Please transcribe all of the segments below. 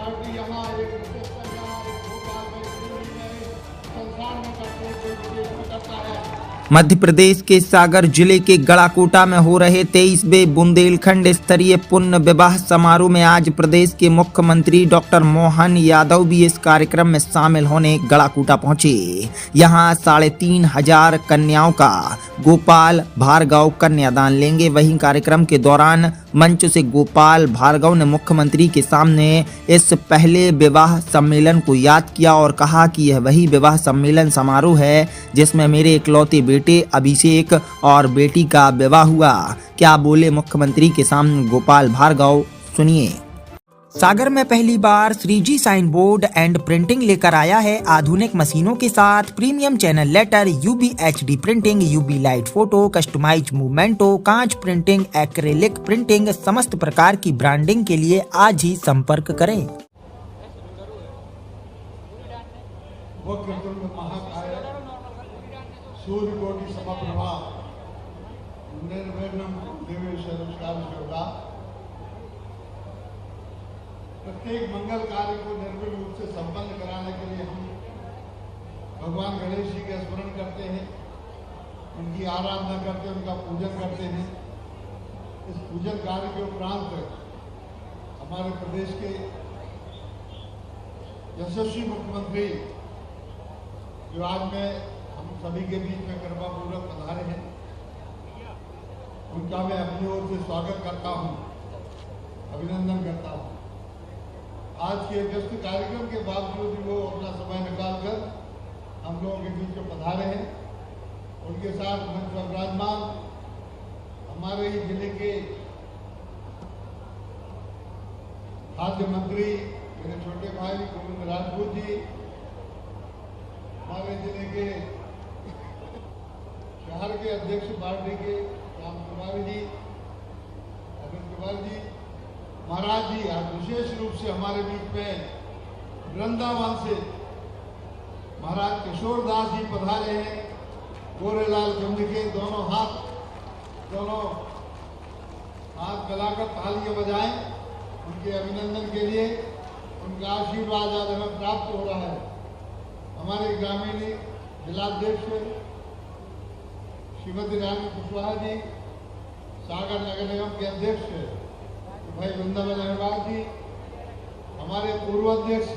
Party यहाँ एक विशेषता यहाँ एक भोपाल में संसार में करता है। मध्य प्रदेश के सागर जिले के गड़ाकोटा में हो रहे 23वें बुंदेलखंड स्तरीय पुण्य विवाह समारोह में आज प्रदेश के मुख्यमंत्री डॉक्टर मोहन यादव भी इस कार्यक्रम में शामिल होने गड़ाकोटा पहुंचे। यहां 3500 कन्याओं का गोपाल भार्गव कन्यादान लेंगे। वहीं कार्यक्रम के दौरान मंच से गोपाल भार्गव ने मुख्यमंत्री के सामने इस पहले विवाह सम्मेलन को याद किया और कहा कि यह वही विवाह सम्मेलन समारोह है जिसमें मेरे इकलौते बेटे अभिषेक और बेटी का विवाह हुआ। क्या बोले मुख्यमंत्री के सामने गोपाल भार्गव, सुनिए। सागर में पहली बार 3G sign board and printing लेकर आया है। आधुनिक मशीनों के साथ premium channel letter, UV HD printing, UV light photo, customize memento, कांच प्रिंटिंग, एक्रेलिक प्रिंटिंग, समस्त प्रकार की ब्रांडिंग के लिए आज ही संपर्क करें। सूर्यकोटि समप्रभा निर्विघ्नं देवी सर्वकार्येषु। प्रत्येक मंगल कार्य को निर्विघ्न रूप से संपन्न कराने के लिए हम भगवान गणेश जी का स्मरण करते हैं, उनकी आराधना करते हैं, उनका पूजन करते हैं। इस पूजन कार्य के उपरांत हमारे प्रदेश के यशस्वी मुख्यमंत्री जो आज मैं हम सभी के बीच में कृपापूर्वक पधारे हैं, उनका मैं अपनी ओर से स्वागत करता हूं, अभिनंदन करता हूं। आज के व्यस्त कार्यक्रम के बावजूद भी वो अपना समय निकालकर हम लोगों के बीच में पधारे हैं। उनके साथ मंच पर विराजमान हमारे ही जिले के खाद्य मंत्री मेरे छोटे भाई गोविंद राजपूत जी, हमारे जिले के शहर के अध्यक्ष पार्टी के राम कुमार जी, अरविंद कुमार जी महाराज जी, आज विशेष रूप से हमारे बीच में वृंदावन से महाराज किशोर दास जी पधारे हैं। गोरेलाल गंज के दोनों हाथ मिलाकर तालियां बजाएं उनके अभिनंदन के लिए। उनका आशीर्वाद आज हमें प्राप्त हो रहा है। हमारे ग्रामीण जिलाध्यक्ष श्रीमती रानी कुशवाहा जी, सागर नगर निगम के अध्यक्ष भाई वृंदावन अग्रवाल जी, हमारे पूर्व अध्यक्ष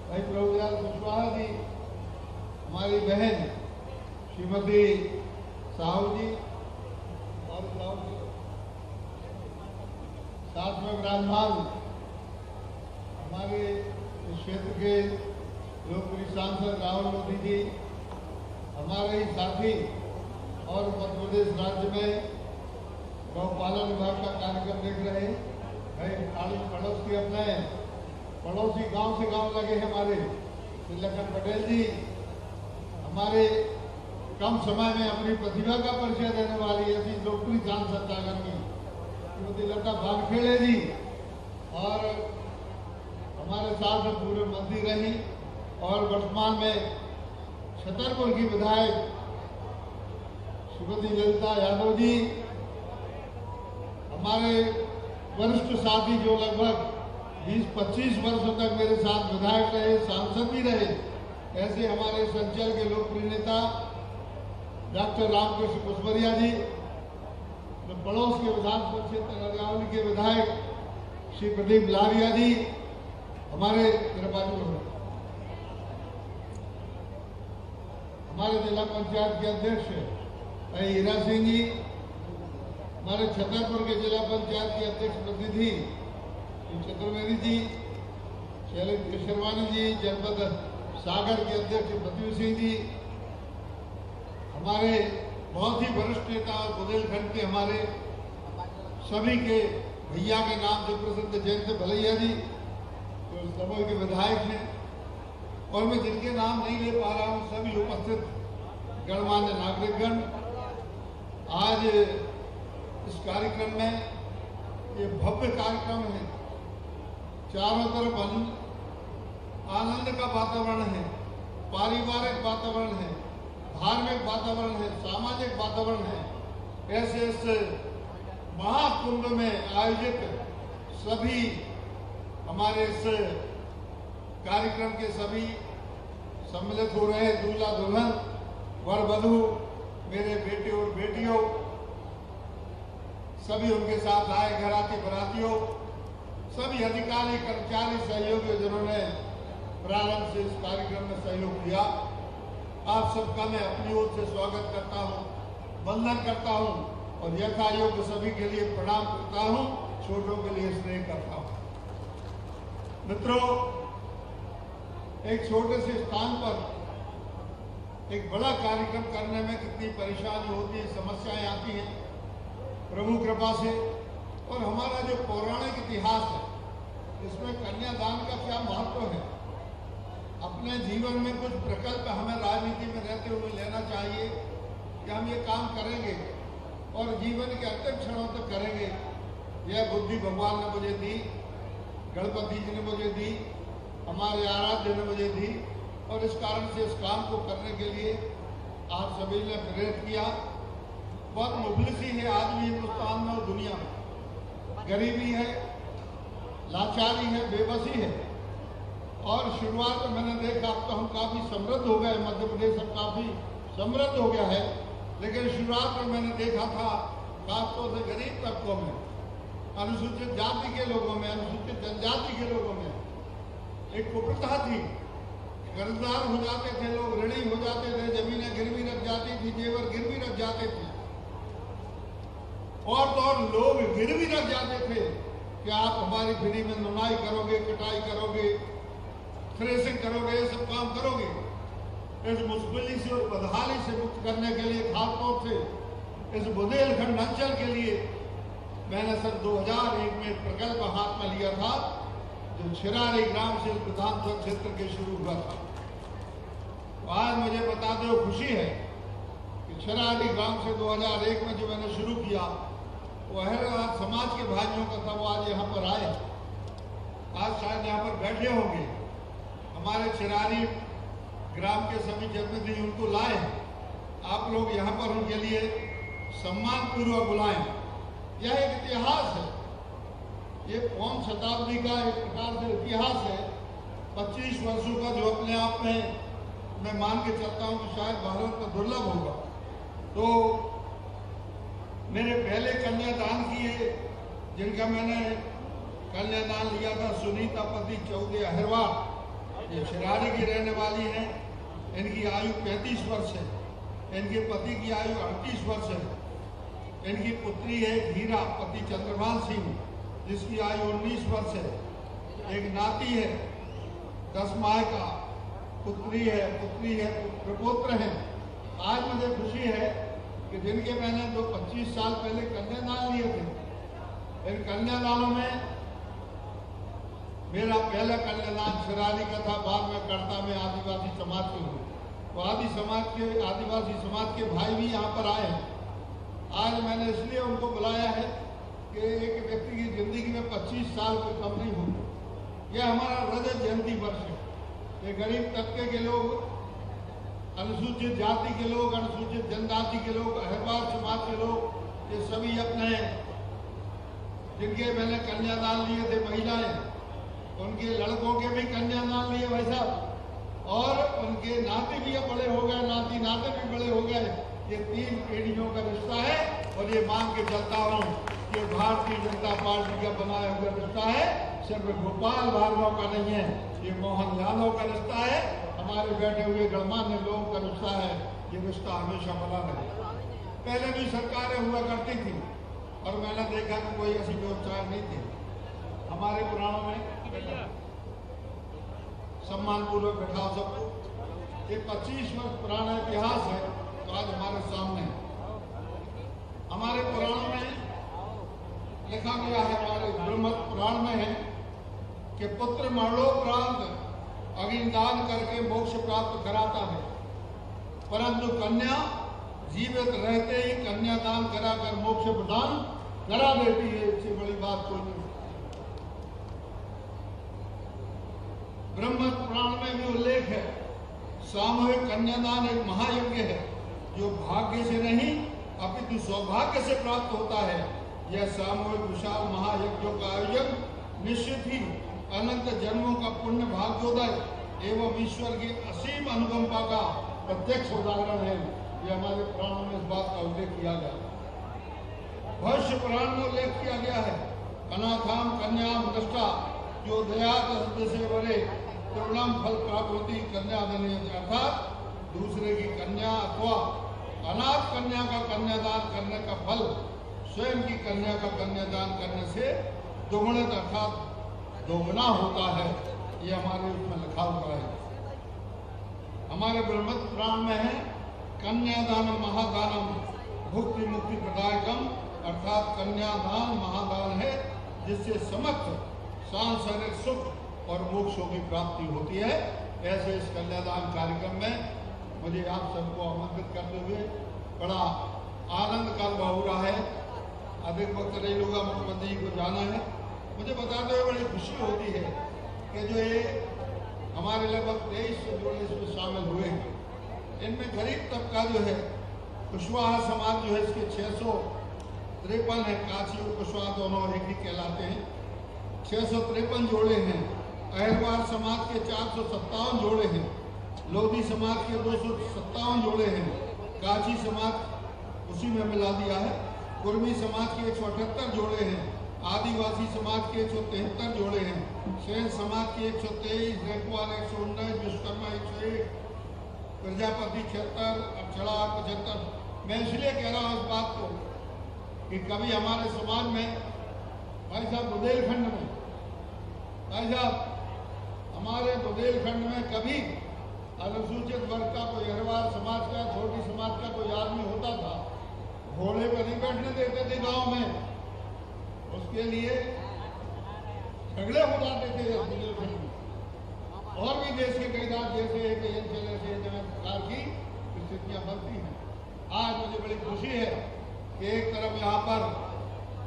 भाई प्रभुदयाल कुशवाहा जी, हमारी बहन श्रीमती साहू जी और साथ में विराजमान हमारे इस क्षेत्र के लोकप्रिय सांसद राहुल मोदी जी, हमारे ही साथी और मध्य प्रदेश राज्य में गौपालन विभाग का कार्यक्रम देख रहे हैं भाई पड़ोस के अपने पड़ोसी गांव से गांव लगे हैं हमारे लखन पटेल जी, हमारे कम समय में अपनी प्रतिभा का परिचय देने वाली ऐसी लोकप्रिय सांसद सागर की श्रीमती लता भानखेड़े जी, और हमारे साथ पूर्व मंत्री रही और वर्तमान में छतरपुर की विधायक श्रीमती ललिता यादव जी, हमारे वरिष्ठ साथी जो लगभग 20-25 वर्षों तक मेरे साथ विधायक रहे, सांसद भी रहे, ऐसे हमारे संचल के लोकप्रिय नेता डॉक्टर रामकृष्ण कुशवरिया जी, पड़ोस के विधानसभा क्षेत्र नरगावली के विधायक श्री प्रदीप लारिया जी, हमारे जिला पंचायत के अध्यक्ष भाई हीरा सिंह जी, हमारे छतरपुर के जिला पंचायत के अध्यक्ष प्रतिनिधि चतुर्वेदी जी, शैलेश केशरवानी जी, जनपद सागर के अध्यक्ष पृथ्वी सिंह जी, हमारे बहुत ही वरिष्ठ नेता और बुंदेलखंड के हमारे सभी के भैया के नाम से प्रसिद्ध जयंत भलैया जी जो तो समूह के विधायक हैं, और मैं जिनके नाम नहीं ले पा रहा हूँ सभी उपस्थित गणमान्य नागरिकगण, आज इस कार्यक्रम में ये भव्य कार्यक्रम है। चारों तरफ आनंद का वातावरण है, पारिवारिक वातावरण है, धार्मिक वातावरण है, सामाजिक वातावरण है। ऐसे इस महाकुंभ में आयोजित सभी हमारे इस कार्यक्रम के सभी सम्मिलित हो रहे दूल्हा दुल्हन, वर वधू, मेरे बेटे और बेटियों, सभी उनके साथ आए घराती बरातियों, सभी अधिकारी कर्मचारी सहयोगियों जिन्होंने प्रारंभ से इस कार्यक्रम में सहयोग दिया, आप सबका मैं अपनी ओर से स्वागत करता हूं, वंदन करता हूं और यथायोग्य सभी के लिए प्रणाम करता हूं, छोटों के लिए स्नेह करता हूं। मित्रों, एक छोटे से स्थान पर एक बड़ा कार्यक्रम करने में कितनी परेशानी होती है, समस्याएं आती हैं। प्रभु कृपा से और हमारा जो पौराणिक इतिहास है, इसमें कन्यादान का क्या महत्व है। अपने जीवन में कुछ प्रकल्प हमें राजनीति में रहते हुए लेना चाहिए कि हम ये काम करेंगे और जीवन के अंतिम क्षणों तक करेंगे। यह बुद्धि भगवान ने मुझे दी, गणपति जी ने मुझे दी, हमारे आराध्य ने मुझे दी और इस कारण से इस काम को करने के लिए आप सभी ने प्रेरित किया। बहुत मुफलिसी है आज भी हिंदुस्तान में और दुनिया में, गरीबी है, लाचारी है, बेबसी है। और शुरुआत में मैंने देखा अब तो हम काफी समृद्ध हो गए, मध्य प्रदेश अब काफी समृद्ध हो गया है, लेकिन शुरुआत में मैंने देखा था खासतौर से गरीब तबकों में, अनुसूचित जाति के लोगों में, अनुसूचित जनजाति के लोगों में एक कुप्रथा थी। कर्जदार हो जाते थे लोग, ऋणी हो जाते थे, जमीनें गिरवी रख जाती थी, जेवर गिरवी रख जाते थे और तो और लोग गिरवी रख जाते थे कि आप हमारी फ्री में नुनाई करोगे, कटाई करोगे, थ्रेसिंग करोगे, ये सब काम करोगे। इस मुश्किली से और बदहाली से मुक्त करने के लिए खासतौर से इस बुंदेलखंड अंचल के लिए मैंने सन 2001 में प्रकल्प हाथ में लिया था, जो छिरारी ग्राम से विधानसभा क्षेत्र के शुरू हुआ था। तो आज मुझे बताते हुए खुशी है कि छिरारी ग्राम से 2001 में जो मैंने शुरू किया वो अहरवाद समाज के भाइयों का था। वो आज यहाँ पर आए, आज शायद यहाँ पर बैठे होंगे। हमारे छिरारी ग्राम के सभी जनप्रतिनिधि उनको लाए, आप लोग यहाँ पर उनके लिए सम्मान पूर्वक बुलाएं। यह एक इतिहास है, ये 5 शताब्दी का एक प्रकार से इतिहास है। 25 वर्षों का जो अपने आप में मैं मान के चलता हूँ कि शायद भारत में दुर्लभ होगा। तो मेरे पहले कन्यादान किए, जिनका मैंने कन्यादान लिया था, सुनीता पति चौधरी अहिरवार, ये छिरारी की रहने वाली हैं। इनकी आयु 35 वर्ष है, इनके पति की आयु 38 वर्ष है। इनकी पुत्री है धीरा पति चंद्रभान सिंह, जिसकी आयु 19 वर्ष है। एक नाती है 10 माह का, पुत्री है, प्रपोत्र है। आज मुझे खुशी है कि जिनके मैंने जो 25 साल पहले कन्यादान लिए थे, इन कन्यादानों में मेरा पहला कन्यादान छिरारी का था, बाद में करता में आदिवासी समाज के हुए। तो आदिवासी समाज के भाई भी यहाँ पर आए हैं। आज मैंने इसलिए उनको बुलाया है कि एक व्यक्ति की जिंदगी में 25 साल कोई कम नहीं होगी। यह हमारा रजत जयंती वर्ष है। ये गरीब तबके के लोग, अनुसूचित जाति के लोग, अनुसूचित जनजाति के लोग, अहिरवार समाज के लोग, ये सभी अपने जिनके मैंने कन्यादान लिए थे महिलाएं, उनके लड़कों के भी कन्यादान लिए भाई साहब, और उनके नाते भी बड़े हो गए, नाती नाते भी बड़े हो गए। ये 3 पीढ़ियों का रिश्ता है और ये मान के चलता हूँ कि भारतीय जनता पार्टी का बनाया हुआ रिश्ता है, सिर्फ गोपाल भार्गव का नहीं है, ये मोहन यादव का रिश्ता है, हमारे बैठे हुए गणमान्य लोगों का रिश्ता है। ये रिश्ता हमेशा बना रहे। पहले भी सरकारें हुआ करती थी और मैंने देखा कि कोई ऐसी व्यवस्था नहीं थी। हमारे पुराणों में सम्मान पूर्वक बैठाओ सबको। ये 25 वर्ष पुराना इतिहास है, तो आज हमारे सामने हमारे पुराणों में लिखा गया है, हमारे ब्रह्म पुराण में है कि पुत्र मरणोपरांत अग्निदान करके मोक्ष प्राप्त कराता है, परंतु कन्या जीवित रहते ही कन्यादान कराकर मोक्ष प्रदान करा देती है। इससे बड़ी बात कोई नहीं। ब्रह्म पुराण में भी उल्लेख है, सामूहिक कन्यादान एक महायज्ञ है जो भाग्य से नहीं अपितु सौभाग्य से प्राप्त होता है। यह सामूहिक विशाल महायज्ञों का आयोजन निश्चित ही अनंत जन्मों का पुण्य भाग्योदय एवं ईश्वर की असीम अनुकंपा का प्रत्यक्ष उदाहरण है। ये हमारे पुराणों में इस बात का उल्लेख किया गया, भविष्य पुराण में उल्लेख किया गया है। अनाथाम कन्याम दृष्टा जो दया से बड़े तरुणम फल प्राप्ति कन्या देने, अर्थात दूसरे की कन्या अथवा अनाथ कन्या का कन्यादान करने का फल स्वयं की कन्या का कन्यादान करने से दोगुणित अर्थात दोगुना होता है। ये हमारे उसमें लिखा हुआ है। हमारे ब्रह्म पुराण में है कन्यादानम महादानम भुक्ति मुक्ति प्रदायकम, अर्थात कन्यादान महादान है जिससे समस्त सांसारिक सुख और मोक्षों की प्राप्ति होती है। ऐसे इस कन्यादान कार्यक्रम में मुझे आप सबको आमंत्रित करते हुए बड़ा आनंद का अनुभव हो रहा है। अधिक वक्त नहीं लूँगा, मुख्यमंत्री जी को जाना है। मुझे बताते हुए बड़ी खुशी होती है कि जो ये हमारे लगभग 23 जोड़े इसमें शामिल हुए हैं, इनमें गरीब तबका जो है कुशवाहा समाज जो है इसके 653 है। काशी और कुशवाहा दोनों एक ही कहलाते हैं। 653 जोड़े हैं। अहिरवार समाज के 457 जोड़े हैं। लोधी समाज के 257 जोड़े हैं। काशी समाज उसी में मिला दिया है। कुर्मी समाज के 178 जोड़े हैं। आदिवासी समाज के 173 जोड़े हैं। सेन समाज के 123, रैकवाल 119, विश्वकर्मा 101, प्रजापति 76, अक्षरा 75। मैं इसलिए कह रहा हूँ इस बात को कि कभी हमारे समाज में भाई साहब बुंदेलखंड में, भाई साहब हमारे बुंदेलखंड में कभी अनुसूचित वर्ग का कोई अहिरवार समाज का, छोटी समाज का कोई आदमी होता था, घोड़े पर नहीं बैठने देते थे गांव में, उसके लिए झगड़े हो जाते थे बुंदेलखंड में। और भी देश के कई राज्य जैसे सरकार की स्थितियां बनती हैं। आज मुझे बड़ी खुशी है कि एक तरफ यहाँ पर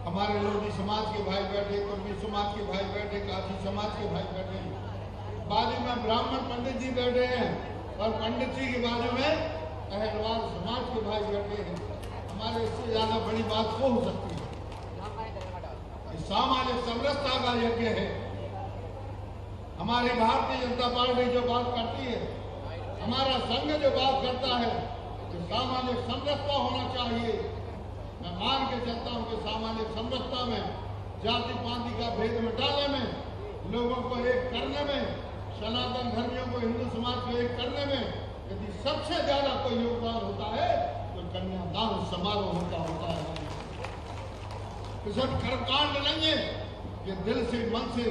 हमारे लोधी समाज के भाई बैठे, कुर्मी समाज के भाई बैठे, काशी समाज के भाई बैठे हैं, बाजू में ब्राह्मण पंडित जी बैठे हैं और पंडित जी के बाजू में अहिरवार समाज के भाई बैठे हैं। हमारे इससे ज्यादा बड़ी बात को हो सकती है। सामाजिक समरसता का यज्ञ है। हमारी भारतीय जनता पार्टी जो बात करती है, हमारा संघ जो बात करता है कि सामाजिक समरसता होना चाहिए, मैं मान के चलता हूँ कि सामाजिक समरसता में, जाति पाति का भेद मिटाने में, लोगों को एक करने में, सनातन धर्मियों को, हिंदू समाज को एक करने में यदि सबसे ज्यादा कोई योगदान होता है तो कन्यादान समारोह होता है। तो सब कर्मकांड नहीं है, ये दिल से, मन से,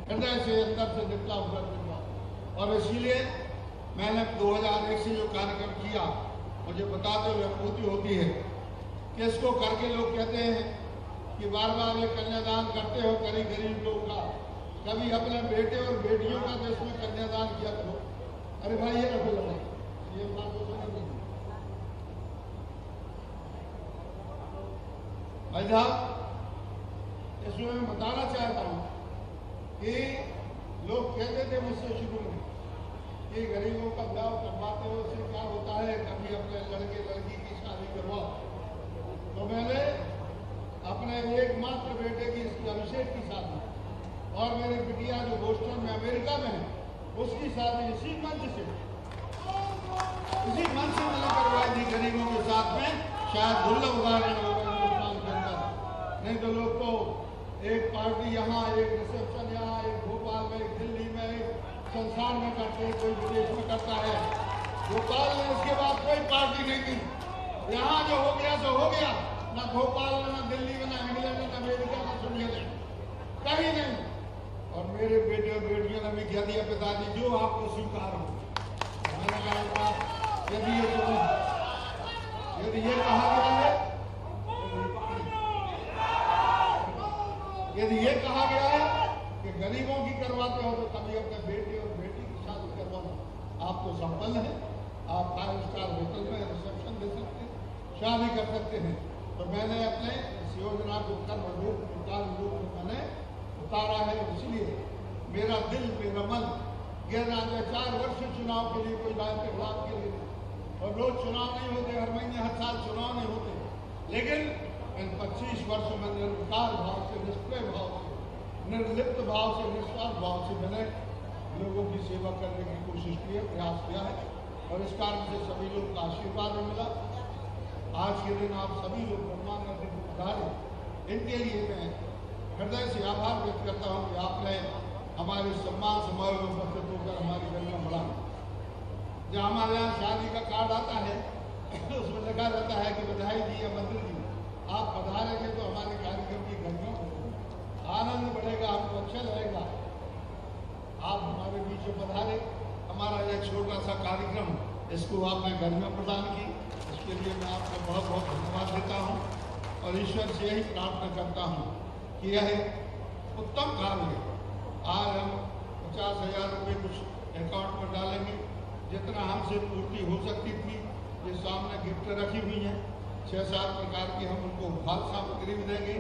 हृदय से, अंदर से निकला हुआ निकला। और इसीलिए मैंने 2001 से जो कार्यक्रम किया, मुझे बताते हुए अनुभूति होती है कि इसको करके लोग कहते हैं कि बार बार ये कन्यादान करते हो गरीब लोगों का, कभी अपने बेटे और बेटियों का देश में कन्यादान किया करो। अरे भाई ये रखो लड़ा, ये बात तो समझ भाई साहब। इसमें मैं बताना चाहता हूँ कि लोग कहते थे मुझसे शुरू में कि गरीबों का ब्याह करवाते हो उससे क्या होता है, कभी अपने लड़के लड़की की शादी करवाओ। तो मैंने अपने एकमात्र बेटे की, इसकी अभिषेक की शादी और मेरी बिटिया जो बोस्टन में अमेरिका में है उसकी शादी इसी मंच से मैंने करवाई थी गरीबों के साथ में। शायद दुर्लभ उदाहरण होगा हिंदुस्तान के अंदर, नहीं तो लोग तो एक पार्टी यहाँ, एक रिसेप्शन यहाँ, एक भोपाल में, एक दिल्ली में, एक संसार में करते हैं, कोई विदेश में करता है। भोपाल में इसके बाद कोई पार्टी नहीं थी। यहाँ जो हो गया सो हो गया, ना भोपाल में, ना दिल्ली में, ना इंग्लैंड में, ना अमेरिका में, सुनिए कहीं नहीं। और मेरे बेटे और बेटियों ने भी कह दिया पिताजी जो आपको स्वीकार हो। मैंने कहा यदि ये कहा गया है, यदि ये कहा गया है कि गरीबों की करवाते हो तो कभी अपने बेटे और बेटी की शादी करवाना। आप तो संपन्न है, आप 5 स्टार होटल में रिसेप्शन दे सकते हैं, शादी कर सकते हैं। तो मैंने अपने इस योजना को कर्म रूप में मैंने उतारा है। इसलिए मेरा दिल, मेरा मन गहरा 4 वर्ष चुनाव के लिए, कोई राजनीतिक लाभ के लिए और रोज चुनाव नहीं होते, हर महीने हर साल चुनाव नहीं होते, लेकिन इन 25 वर्षों में निर्विकार भाव से, निष्क्रिय भाव से निर्लिप्त भाव से, निस्वार्थ भाव से मैंने लोगों की सेवा करने की कोशिश की है, प्रयास किया है और इस कारण से सभी लोग का आशीर्वाद मिला। आज के दिन आप सभी लोग ब्रह्मांड अतिथि पधारे, इनके लिए मैं हृदय से आभार व्यक्त करता हूँ कि आपने हमारे सम्मान समारोह में उपस्थित होकर हमारी गरिमा बढ़ाई। जब हमारे यहाँ शादी का कार्ड आता है उसमें लिखा रहता है कि बधाई जी या मंत्री जी आप पधारेंगे तो हमारे कार्यक्रम की गरिमा बढ़ेगी, आनंद बढ़ेगा, हमको अच्छा लगेगा। आप हमारे बीच में पधारे, हमारा यह छोटा सा कार्यक्रम इसको आपने गरिमा प्रदान की, इसके लिए मैं आपको बहुत बहुत धन्यवाद देता हूँ और ईश्वर से यही प्रार्थना करता हूँ कि यह उत्तम कार्य है। आज हम 50,000 रुपये कुछ अकाउंट में डालेंगे, जितना हमसे पूर्ति हो सकती थी। ये सामने गिफ्ट रखी हुई हैं, 6-7 प्रकार की, हम उनको फल सामग्री भी देंगे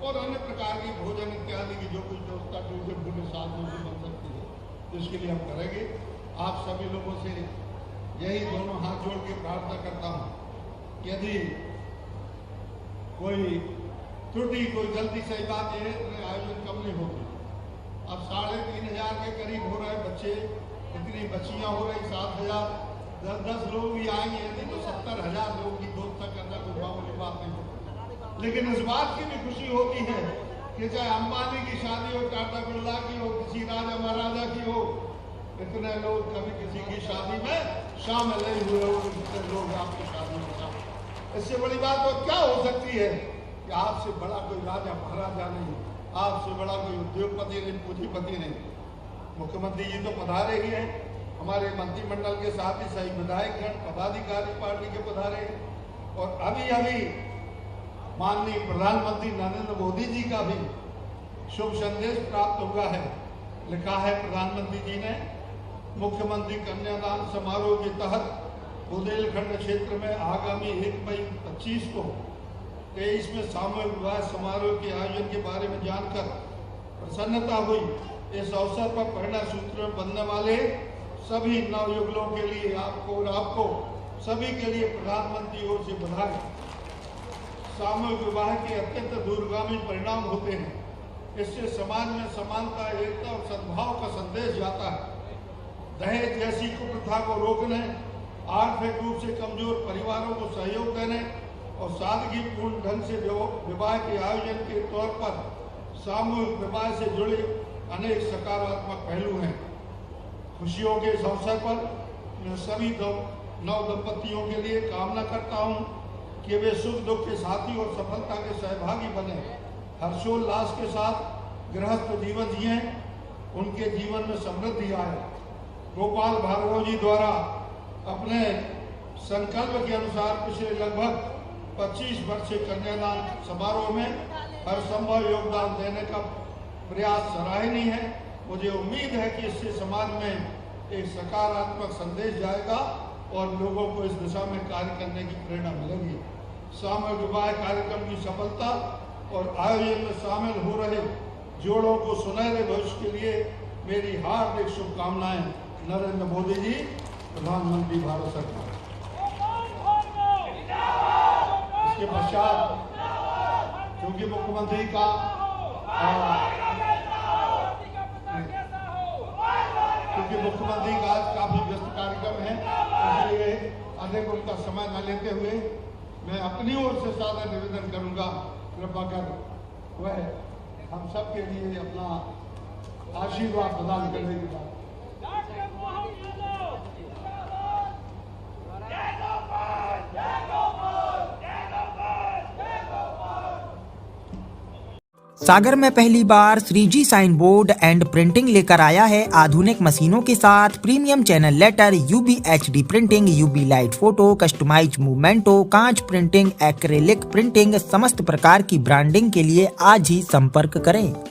और अन्य प्रकार की भोजन इत्यादि की जो कुछ व्यवस्था टूरिज्म के साथ में बन सकती है, तो इसके लिए हम करेंगे। आप सभी लोगों से यही दोनों हाथ जोड़ के प्रार्थना करता हूँ, यदि कोई त्रुटि, कोई गलती सही बात है, आयोजन कम नहीं होगी। अब 3,500 के करीब हो रहे बच्चे, इतनी बच्चियाँ हो रही, 7,000, 10 लोग भी आएंगे यदि तो 70,000 लोगों की व्यवस्था करना कोई मामूली बात नहीं होती। लेकिन इस बात की भी खुशी होती है कि चाहे अंबानी की शादी हो, टाटा बिरला की हो, किसी राजा महाराजा की हो, इतने लोग कभी किसी की शादी में शामिल नहीं हुए हो, इतने लोग आपकी शादी में शामिल। इससे बड़ी बात तो क्या हो सकती है कि आपसे बड़ा कोई राजा महाराजा नहीं, आपसे बड़ा कोई उद्योगपति नहीं, पूंजीपति नहीं। मुख्यमंत्री जी तो पधारे ही हैं, हमारे मंत्रिमंडल के साथ ही सही विधायकगण, पदाधिकारी पार्टी के पधारे, और अभी अभी माननीय प्रधानमंत्री नरेंद्र मोदी जी का भी शुभ संदेश प्राप्त हुआ है। लिखा है प्रधानमंत्री जी ने, मुख्यमंत्री कन्यादान समारोह के तहत बुंदेलखंड क्षेत्र में आगामी 1 मई 25 को 23 में सामूहिक विवाह समारोह के आयोजन के बारे में जानकर प्रसन्नता हुई। इस अवसर पर परिणय सूत्र में बंधने वाले सभी नवयुगलों के लिए आपको और आपको सभी के लिए प्रधानमंत्री ओर से बधाई। सामूहिक विवाह के अत्यंत दूरगामी परिणाम होते हैं। इससे समाज में समानता, एकता और सद्भाव का संदेश जाता है। दहेज जैसी कुप्रथा को रोकने, आर्थिक रूप से कमजोर परिवारों को सहयोग देने और सादगीपूर्ण ढंग से विवाह के आयोजन के तौर पर सामूहिक विवाह से जुड़े अनेक सकारात्मक पहलू हैं। खुशियों के इस अवसर पर मैं सभी नव दंपतियों के लिए कामना करता हूं कि वे सुख दुख के साथी और सफलता के सहभागी बने, हर्षोल्लास के साथ गृहस्थ जीवन जिए, उनके जीवन में समृद्धि आए। गोपाल भार्गव जी द्वारा अपने संकल्प के अनुसार पिछले लगभग 25 वर्ष से कन्यादान समारोह में हर संभव योगदान देने का प्रयास सराहनीय है। मुझे उम्मीद है कि इससे समाज में एक सकारात्मक संदेश जाएगा और लोगों को इस दिशा में कार्य करने की प्रेरणा मिलेगी। सामूहिक विवाह कार्यक्रम की सफलता और आयोजन में शामिल हो रहे जोड़ों को सुनहरे भविष्य के लिए मेरी हार्दिक शुभकामनाएं। नरेंद्र मोदी जी, प्रधानमंत्री भारत सरकार। इसके पश्चात क्योंकि मुख्यमंत्री का आज काफी व्यस्त कार्यक्रम है, इसलिए अधिक उनका समय न लेते हुए मैं अपनी ओर से सादर निवेदन करूंगा, कृपा कर वह हम सब के लिए अपना आशीर्वाद प्रदान करने की बात। सागर में पहली बार 3G sign board and printing लेकर आया है। आधुनिक मशीनों के साथ premium channel letter, UV HD printing, UV light photo, customize memento, कांच प्रिंटिंग, एक्रेलिक प्रिंटिंग, समस्त प्रकार की ब्रांडिंग के लिए आज ही संपर्क करें।